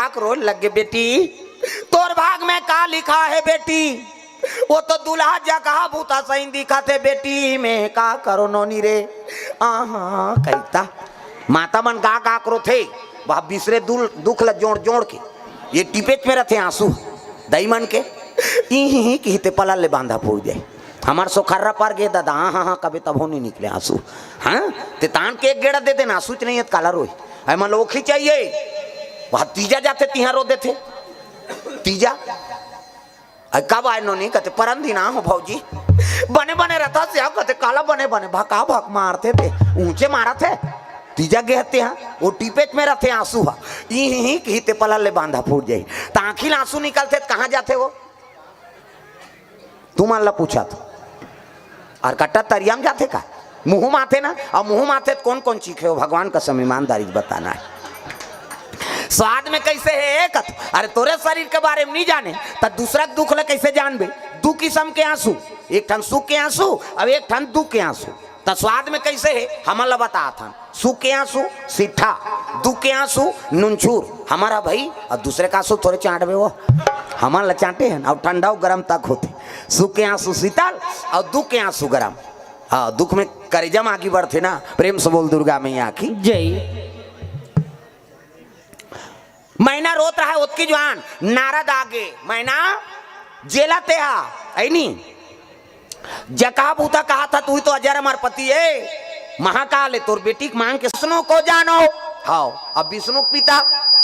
काक रोज लगे बेटी तोर भाग में का लिखा है बेटी वो तो दुल्हा जगह भूता सही दिखा थे बेटी में का करो नोनी रे आहा कहता माता मन का काकरो थे वह बिसरे दुख ल जोड़ जोड़ के ये टिपेच में रहते आंसू दई मन के ही कहते पला ले बांधा फूट जाए हमार सोखर्रा पार गए दादा हाँ हाँ हाँ कभी तब हो नहीं निकले आंसू हाँ ते तान के एक गेड़ा दे देना आंसू च नहीं है काला रोई है मन लोखी चाहिए वह तीजा जाते तिहा रो देते तीजा कब आए नो नहीं कहते परम दिन हो भौजी बने बने रहता से आप कहते काला बने बने भका भक मारते थे ऊंचे मारा थे तीजा गहते हैं वो टीपेच में रहते आंसू हा ही कहते पला ले बांधा फूट जाए ताखिल आंसू निकलते कहाँ जाते वो तुम अल्लाह पूछा तो और कट्टा तरियाम जाते का मुंह माथे ना और मुंह माथे कौन कौन चीखे हो भगवान का समय ईमानदारी बताना है स्वाद में कैसे है एक अरे तोरे शरीर के बारे में नहीं जाने तो दूसरा दुख ले कैसे जानबे दू किस्म के आंसू एक ठन सुख के आंसू और एक ठन दुख के आंसू तो स्वाद में कैसे है हमारा बता था सुख के आंसू सीठा दुख के आंसू नुनछूर हमारा भाई और दूसरे का आंसू थोड़े चाटबे वो हमारा चाटे हैं और ठंडा गर्म तक होते सुख के आंसू शीतल और दुख के आंसू गर्म हाँ दुख में करेजम आगे बढ़ते ना प्रेम से बोल दुर्गा मैया की जय मैना रोत रहा है उसकी जवान नारद आगे मैना जेला ते है नहीं जका बूता कहा था तू तो अजर अमर पति है महाकाल है तोर बेटी मांग के विष्णु को जानो हाँ अब विष्णु पिता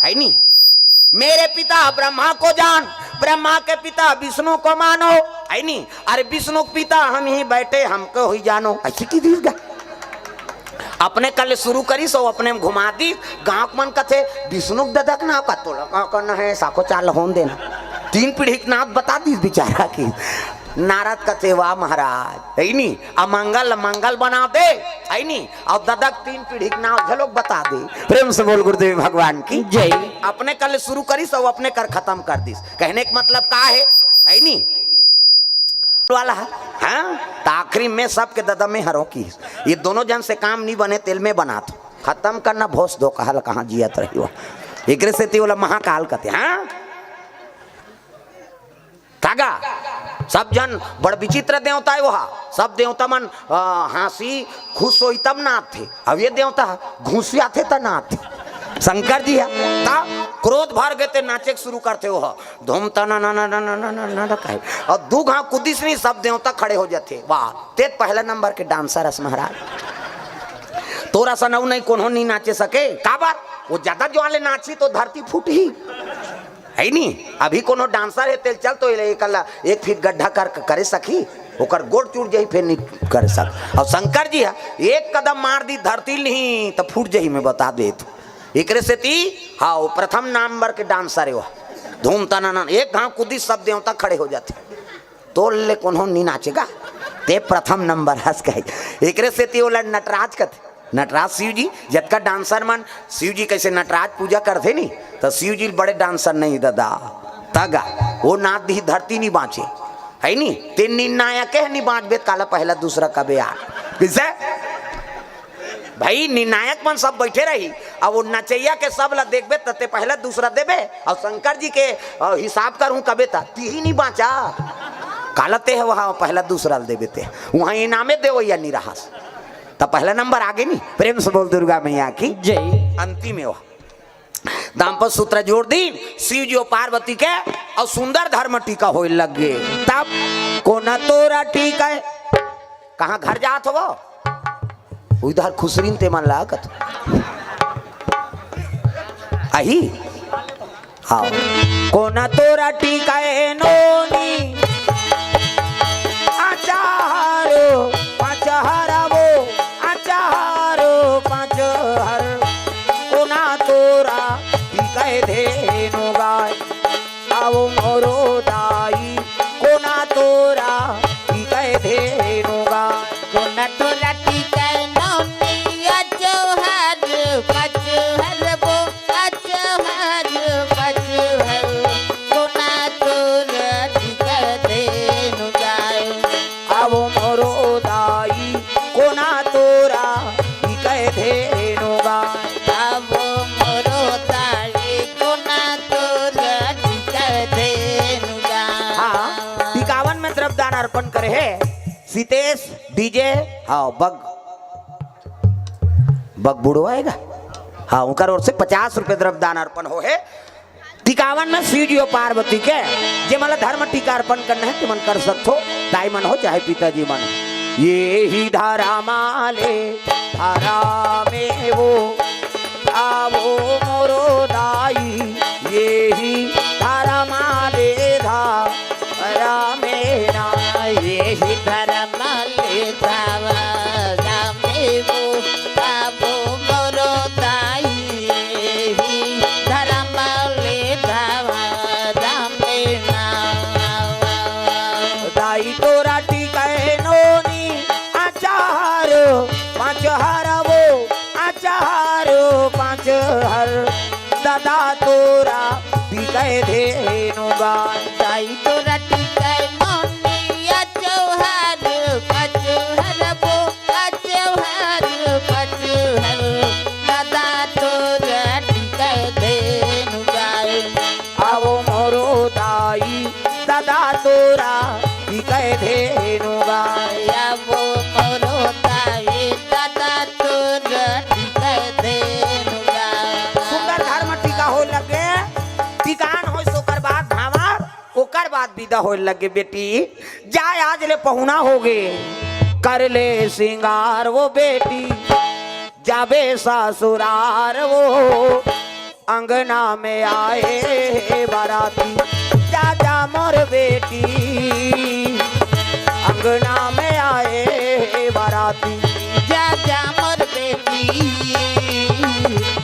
है नहीं मेरे पिता ब्रह्मा को जान ब्रह्मा के पिता विष्णु को मानो है नहीं अरे विष्णु पिता हम ही बैठे हमको ही जानो ऐसी की दीर्घ अपने कल शुरू करी सो अपने घुमा दी गांव मन कथे विष्णु ददक ना का तो करना है साको चाल होन देना 3 पीढ़ी नाथ बता दी बेचारा की नारद कथे वाह महाराज है नहीं अमंगल मंगल बना दे है नहीं और ददक 3 पीढ़ी नाथ झलोक बता दे प्रेम से बोल गुरुदेव भगवान की जय अपने कल शुरू करी सो अपने कर खत्म कर दी कहने का मतलब का है नहीं वाला है हाँ तो आखिरी में सबके ददम में हरों की ये दोनों जन से काम नहीं बने तेल में बना तो खत्म करना भोस दो कहल कहाँ जियत रही हो एक से बोला महाकाल कहते हाँ कागा सब जन बड़ विचित्र देवता है वहा सब देवता मन हंसी खुश हो तब नाथ थे अब ये देवता घुसिया थे तो नाथ थे शंकर जी है ता क्रोध भर गए थे नाचे शुरू करते हो धूम तना ना ना ना ना ना ना ना ना और दू घाव कुदिस नहीं सब देवता खड़े हो जाते वाह ते पहला नंबर के डांसर है महाराज तोरा सा नौ नहीं कोनो नहीं नाचे सके का बार वो ज्यादा जो वाले नाची तो धरती फूट ही है नहीं अभी कोनो डांसर है तेल चल तो एक फीट गड्ढा करे सकी ओकर गोड़ चूट जाही फिर नहीं कर सक और शंकर जी है एक कदम मार दी धरती नहीं तो फूट जाही मैं बता दे तो एक से ती हाँ प्रथम नंबर के डांसर है वो धूम तना एक घाव कुदी सब देवता खड़े हो जाते तो ले कौन नहीं नाचेगा ते प्रथम नंबर हंस कहे एक से ती बोला नटराज कथे नटराज शिव जी जब का डांसर मन शिव जी कैसे नटराज पूजा करते नहीं तो शिव जी बड़े डांसर नहीं दादा तगा वो नाथ दी धरती नहीं बाँचे है नहीं तीन निर्णायक है नहीं बाँच बेत काला पहला दूसरा कबे यार किसे भाई निर्णायक मन सब बैठे रही अब वो नचैया के सब ला देखबे तते पहला दूसरा देबे और शंकर जी के हिसाब करूं कबे ता ती ही नहीं बाँचा कालते है वहाँ पहला दूसरा देबे ते वहाँ इनामे दे या निराश तो पहला नंबर आगे नहीं प्रेम से बोल दुर्गा मैया की जय अंतिम है दाम्पत्य सूत्र जोड़ दी शिव जी और पार्वती के और सुंदर धर्म टीका हो लगे तब कोना तोरा टीका है कहाँ घर जात हो उधर खुसरीन ते मन लागत आही हाँ कोना तोरा टीका है नोनी आचारो पाचहरा वो आचारो पाचहर कोना तोरा टीका है धेनु गाय आओ मोरो दाई कोना तोरा टीका है धेनु गाय कोना तोरा कोना करे है सीतेश डीजे। हाँ बग बग बूढ़ो आएगा। हाँ उनका ओर से 50 रुपए द्रव्यदान अर्पण हो है। टिकावन में शिव जी और पार्वती के जे मतलब धर्म टीका अर्पण करना है तो मन कर सकते हो, दाई मन हो चाहे पिताजी मन हो। ये ही धारा माले धारा में वो आवो मोरो दाई, ये ही धारा माले धारा में ना, ये ही धारा माले धारा में वो आवो मोरो दाई, ये ही धारा माले धारा में ना। दाई तोरा टिकाए नोनी आचार 5 हर वो आचार 5 हर दादा तोरा टिकाए धेनु गाय। दाई तोरा टिकाए नोनिया चौहार 5 हर वो चौहार 5 हर दादा तोरा टिकाए धेनु गाय। आवो मोरो दाई दादा तोरा टिकाए धेनु गाय। आवो मोरो दाई दादा तोरा टिकाए धेनु गाय। सुंदर धर्म टीका हो लगे टिकान हो सोकर बाद धामार ओकर बाद विदा हो लगे। बेटी जाय आज ले पहुना हो गे कर ले सिंगार वो बेटी जाबे ससुरार वो अंगना में आए बाराती। जा जा मोर बेटी अंगना में आए बाराती। जा जा मोर बेटी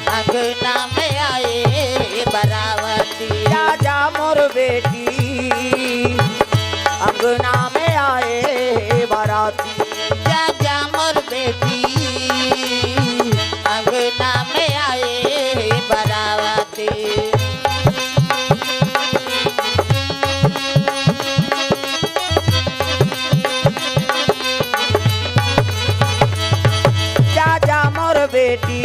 अंगना में आए बरावती। जा जा मोर बेटी अंगना में आए बाराती। जा जा मोर बेटी अंगना में आए बरावती। जा जा मोर बेटी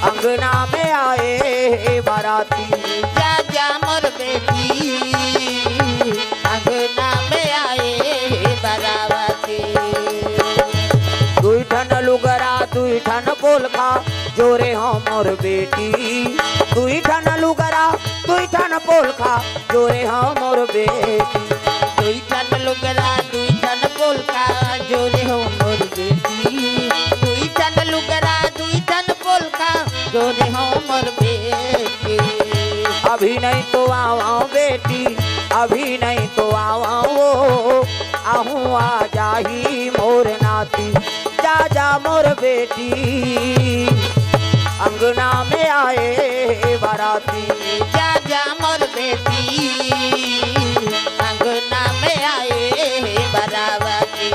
अंगना में आए बाराती। जा जा मोर बेटी अंगना में आए बरावती। दुई ठन लुगरा दुई ठन पोलखा जोरे हो मोर बेटी। दुई ठन लुगरा दुई ठन पोलखा जोरे हो मोर बेटी। दुई ठन लुगरा दुई ठन पोलका जोरे हो मोर बेटी। दुई ठन लुगरा दुई ठन पोलका जोरे हो मोर बेटी। अभी नहीं तो आओ बेटी अभी नहीं तो आओ आहूँ आ जाही मोर नाती। जा जा मोर बेटी अंगना में आए बाराती। जा जा मोर बेटी अंगना में आए बरावती।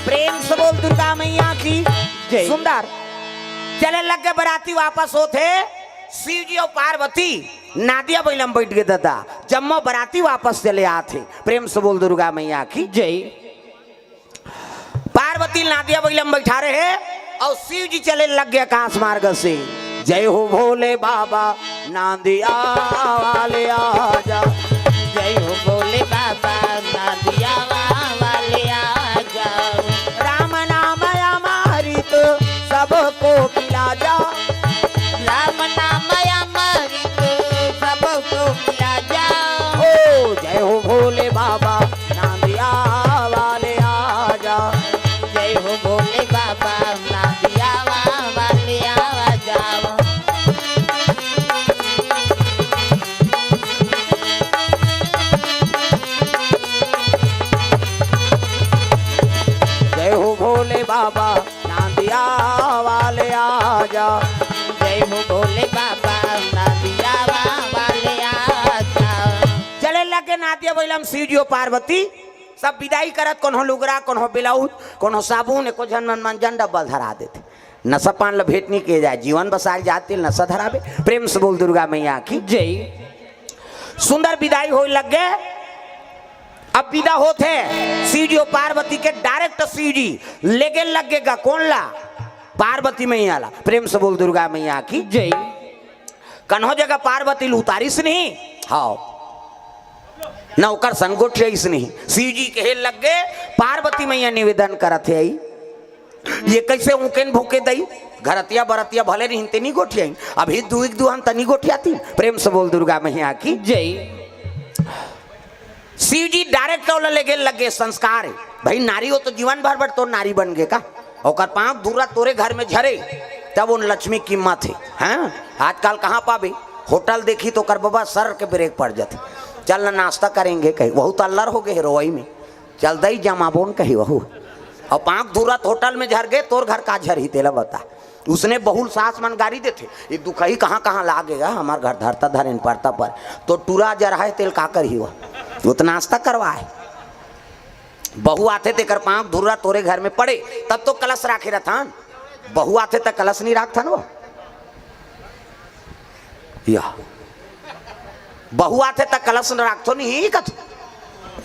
प्रेम से बोल दुर्गा मैया की जय। सुंदर चले लग के बराती वापस होते शिव जी और पार्वती नादिया बैलम बैठ गए दादा जम्मो बराती वापस चले आते। प्रेम से बोल दुर्गा मैया की जय। पार्वती नादिया बैलम बैठा रहे और शिव जी चले लग गए आकाश मार्ग से। जय हो भोले बाबा नादिया वाले आजा। जय हो भोले बाबा नादिया वाले आ जाओ। राम नाम अमृत सबको पिला जा। राम नाम अमृत सबको मिला जाओ। ओ जय हो भोले बाबा नादिया वाले आजा। जय हो भोले बाबा नादिया वाले आ जाओ। जय हो भोले बाबा नादिया वाले आजा। जय हो भोले बाबा नादिया वाले आ जाओ। चले लगे नादिया बैलम शिव जी और पार्वती सब विदाई करत कोनो लुगरा कोनो ब्लाउज कोनो साबुन एको जन मन जन डब्बल धरा देते। नशा पान ल भेटनी के जाए जीवन बसाल जाते नशा धरावे। प्रेम से बोल दुर्गा मैया की जय। सुंदर विदाई हो लग गए। अब विदा होते शिव जी और पार्वती के डायरेक्ट शिव जी लेके लगेगा कौन ला पार्वती मैया ला। प्रेम से बोल दुर्गा मैया की जय। कन्हो जगह पार्वती उतारिस नहीं हाँ नौकर संगोठिया नहीं शिव जी के लग गए पार्वती मैया निवेदन करत है आई ये कैसे उकेन भूके दई घरतिया बरतिया भले नहीं नहीं गोठिया अभी दुहन तनी गोठियाती प्रेम से बोल दुर्गा मैया की जय। शिव जी डायरेक्ट लगे लगे संस्कार है भाई नारी हो तो जीवन भर भर तो नारी बन गए का और पांव धूरा तोरे घर में झरे तब उन लक्ष्मी कीमत है हाँ आजकल कहाँ पाबे होटल देखी तो कर बाबा सर के ब्रेक पड़ जाते चल ना नाश्ता करेंगे कहीं वहू तो अल्लर हो गए रोई में चल दई जमाबोन कही वहू और पांव धूरा होटल में झर गए तोर घर का झर ही तेला बता उसने बहुल सास मन गाड़ी देते ये दुखई कहाँ कहाँ लागेगा हमार घर धरता धरेन पड़ता पर तो टूरा जरा है तेल का कर ही वो तो नाश्ता करवाए बहू आते थे कर पांव धुर्रा तोरे घर में पड़े तब तो कलश राखे रहता बहू आते तक कलश नहीं रखता वो या बहू आते तक कलश न रखतो नहीं कथ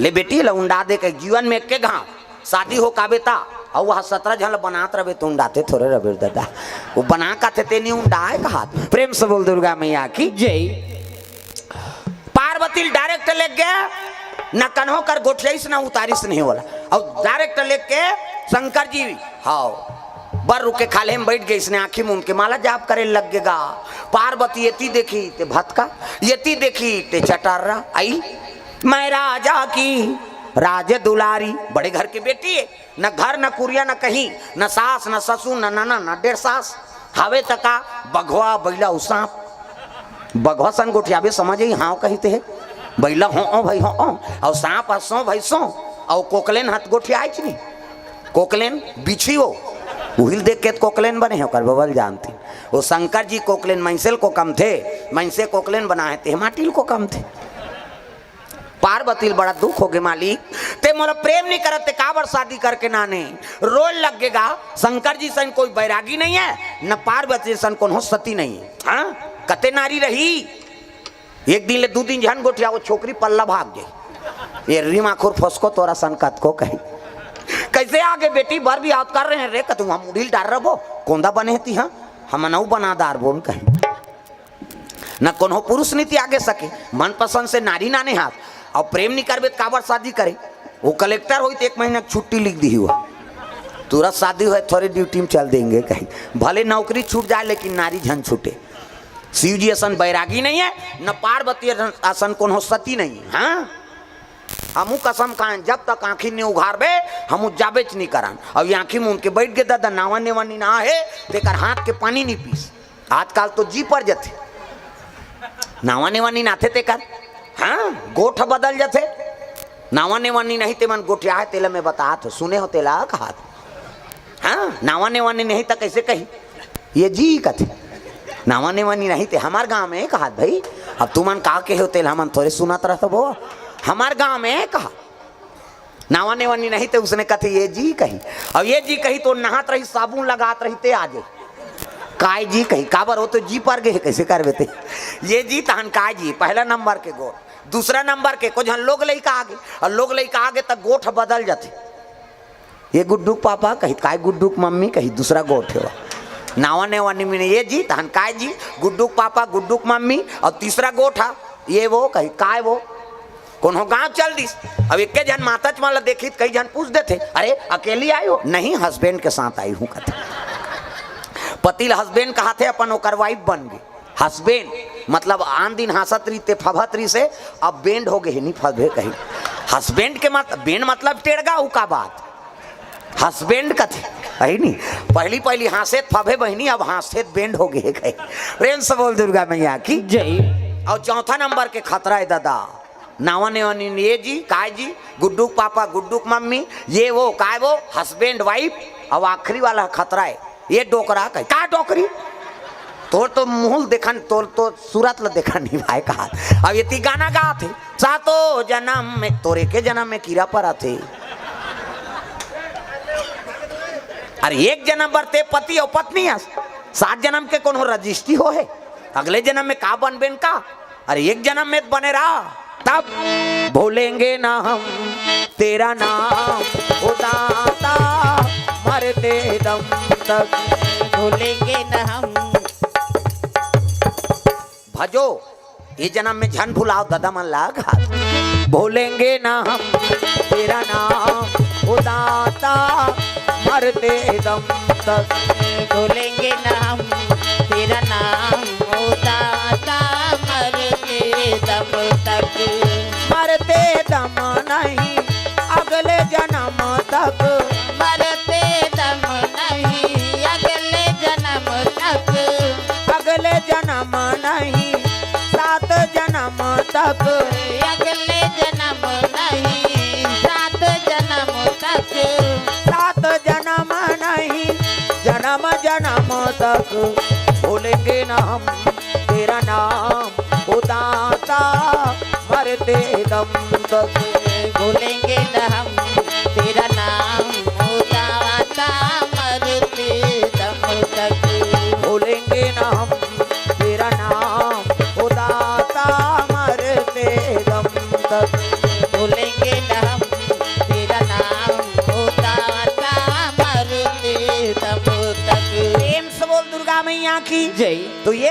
ले बेटी लउंडा दे के जीवन में के घाव शादी हो का बेटा और वह 17 झल बनात रहे तो उंडाते थोड़े रबे दादा वो बना का थे नहीं उंडाए कहा प्रेम से बोल दुर्गा मैया की जय। पार्वती डायरेक्ट ले गया न कन्हो कर गोठियाईस न उतारिस नहीं होला और डायरेक्ट लेके शंकर जी हाँ बर रुके खाले में बैठ गए इसने आंखी में उनके माला जाप करे लग गएगा पार्वती यति देखी ते भटका यति देखी ते चटारा आई मैं राजा की राज दुलारी बड़े घर की बेटी है न घर न कुरिया न कहीं न सास न ससुर न नाना न डेढ़ सास हवे तका बघवा बैला सांप बघवा सन गोठियाबे समझे हाँ कहते है बैला हो भाई हो और सांप हंसो भाई सो और कोकलेन हाथ गोठिया नहीं कोकलेन बिछी हो उहिल देख के कोकलेन बने हो कर बबल जानती वो शंकर जी कोकलेन मैंसेल को कम थे मैंसे कोकलेन बनाए थे माटिल को कम थे पार्वती बड़ा दुख हो गए मालिक ते मोला प्रेम नहीं करते काबर शादी करके नाने रोल लगेगा शंकर जी सन कोई बैरागी नहीं है न पार्वती सन कौन हो सती नहीं है हाँ कते नारी रही एक दिन ले 2 दिन जहन गोठिया वो छोकरी पल्ला भाग गई ये रीमा खुर फसको तोरा सन कत को कही कैसे आगे बेटी बर भी आउट कर रहे हैं रे कतु हम उड़ील डाल रहो कोंदा बने थी हाँ हम नऊ बनादार बोल कहीं न कोनो पुरुष नीति आगे सके मनपसंद से नारी नाने हाथ और प्रेम नहीं करबे काबर शादी करे वो कलेक्टर हुई तो 1 महीना छुट्टी लिख दी हुआ तुरंत शादी हुआ थोड़ी ड्यूटी में चल देंगे कहीं भले नौकरी छूट जाए लेकिन नारी झन छूटे शिव जी असन बैरागी नहीं है न पार्वती असन कौन हो सती नहीं है हाँ हमू कसम खान जब तक आँखी नहीं उघारबे हमू जाबेच नहीं करान और ये आँखी में उनके बैठ गए दादा नावा नेवानी ना है तेकर हाथ के पानी नहीं पीस आजकल तो जी पर जाते नावा नेवानी नाथे तेकर हाँ गोठ बदल जाते नावा नेवानी नहीं ते मन गोठिया है तेला में बता तो सुने हो तेला कहा हाँ नावा नेवानी नहीं तो कैसे कही ये जी कथे नावा नेवानी नहीं थे हमार गांव में कहा भाई अब तू मन कहा के हो तेल हमन थोड़े सुनात रहा वो हमार गांव में कहा नावा नेवानी नहीं थे उसने कथे ये जी कही और ये जी कही तो नहात रही साबुन लगात रही ते आजे काय जी कही काबर हो तो जी पर गए कैसे कर बेते ये जी तहन काय जी पहला नंबर के गोठ दूसरा नंबर के कुछ लोग लई का आगे और लोग लई का आगे तक गोठ बदल जाते ये गुड्डू पापा कही काय गुड्डू मम्मी कही दूसरा गोठ है नावा नेवानी में ये जी तहन काय जी गुड्डू पापा गुड्डू मम्मी और तीसरा गोठा ये वो कही काय वो कौन हो गाँव चल दिस अब एक जन माता चमाला देखी कई जन पूछ देते अरे अकेली आई हो नहीं हस्बैंड के साथ आई हूँ कहते पतिल हस्बैंड कहा थे अपन ओकर वाइफ बन गई हस्बैंड मतलब आन दिन हंसत रही ते फभत रही से अब बेंड हो गए नहीं फबे कहीं हस्बैंड के बेंड मतलब टेढ़गा उ का बात हस्बैंड का थे है नहीं पहली हंसेत फबे बहनी अब हंसेत बेंड हो गए कहीं प्रेम से बोल दुर्गा मैया की जय। और चौथा नंबर के खतरा है दादा नावा नेवानी ये जी काय जी गुड्डू पापा गुड्डू मम्मी ये वो काय वो हस्बैंड वाइफ और आखिरी वाला खतरा है ये डोकरा कहीं का डोकरी तोर तो मुंह देखा तोर तो सूरत ल देखा नहीं भाई कहा अब ये गाना गा थे सातो जन्म में तोरे के जन्म में कीड़ा पड़ा थे अरे एक जन्म बरते पति और पत्नी 7 जन्म के कौन हो रजिस्ट्री हो है अगले जन्म में का बन बेन का अरे एक जन्म में बने रहा तब भूलेंगे ना हम तेरा नाम उदाता मरते दम तक भूलेंगे न हम भजो ये जन्म में झन भुलाओ दादा मन लागा भूलेंगे ना हम तेरा नाम उदाता मरते दम तक भूलेंगे ना हम तेरा नाम उदाता मरते दम तक मरते दम नहीं अगले जन्म तक मरते दम नहीं अगले जन्म तक अगले जन्म नहीं सात जन्म तक अगले जन्म नहीं सात जन्म तक सात जन्म नहीं जन्म जन्म तक भूलेंगे ना हम तेरा नाम उदाता मरते दम तक भूलेंगे न हम तेरा नाम उदाता मरते दम तक भूलेंगे ना हम तेरा नाम उदाता मरते दम तक भूलेंगे न हम तेरा नाम उदाता मरते दम तक प्रेम से बोल दुर्गा मैया की जय तो ये